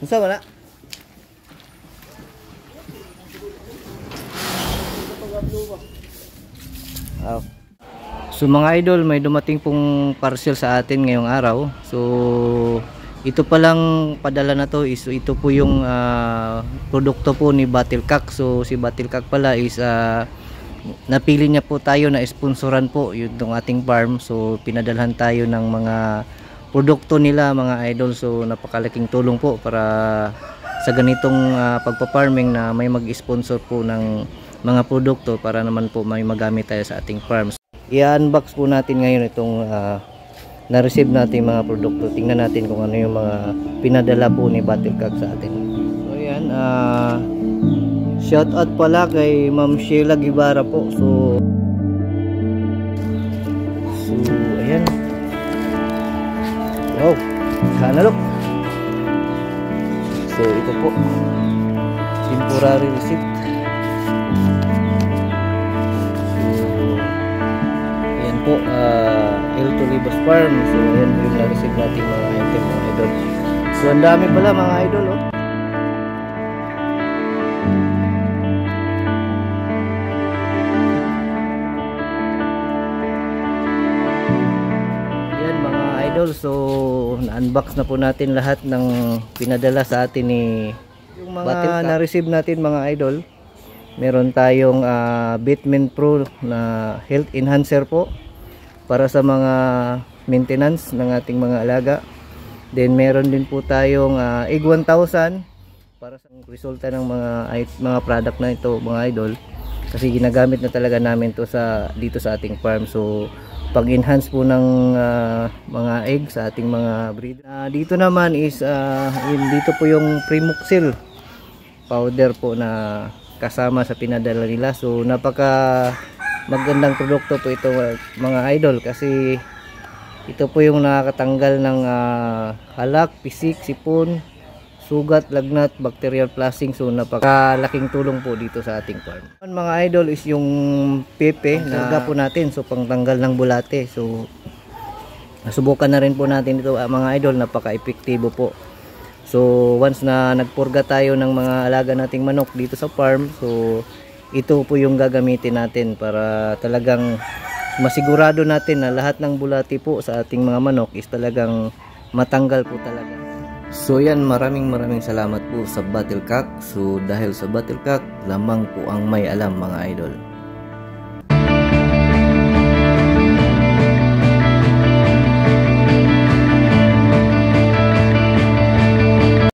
Unsa man na? Oh. So mga idol, may dumating pong parcel sa atin ngayong araw. So ito pa lang padala na to is ito po yung produkto po ni Battlecock. So si Battlecock pala is napili niya po tayo na sponsoran po yung ating farm. So pinadalhan tayo ng mga produkto nila mga idol. So napakalaking tulong po para sa ganitong pagpa-farming na may mag-sponsor po ng mga produkto para naman po may magamit tayo sa ating farms. I-unbox po natin ngayon itong na-receive natin mga produkto. Tingnan natin kung ano yung mga pinadala po ni Battlecock sa atin. So yan, shout out pala kay Ma'am Sheila Guevara po. So ayan. Wow, sana look. So ito po, temporary receipt. Po El Tolibas Farm. So yan yung na-receive natin mga item mga idol. So ang dami pala mga idol oh. Yan mga idol, so na-unbox na po natin lahat ng pinadala sa atin ni yung mga na-receive natin mga idol. Meron tayong Bitmin Pro na health enhancer po para sa mga maintenance ng ating mga alaga. Then meron din po tayong Egg 1000 para sa resulta ng mga product na ito mga idol, kasi ginagamit na talaga namin to dito sa ating farm. So pag-enhance po ng mga egg sa ating mga breed. Dito naman is dito po yung Primoxil powder po na kasama sa pinadala nila. So napaka magandang produkto po ito mga idol, kasi ito po yung nakakatanggal ng halak, pisik, sipon, sugat, lagnat, bacterial flushing. So napakalaking tulong po dito sa ating farm. Mga idol is yung pepe na po natin, so pangtanggal ng bulate. So nasubukan na rin po natin ito mga idol, napaka-epektibo po. So once na nagpurga tayo ng mga alaga nating manok dito sa farm, so ito po yung gagamitin natin para talagang masigurado natin na lahat ng bulati po sa ating mga manok is talagang matanggal po talaga. So yan, maraming salamat po sa Battlecock. So dahil sa Battlecock, lamang po ang may alam mga idol.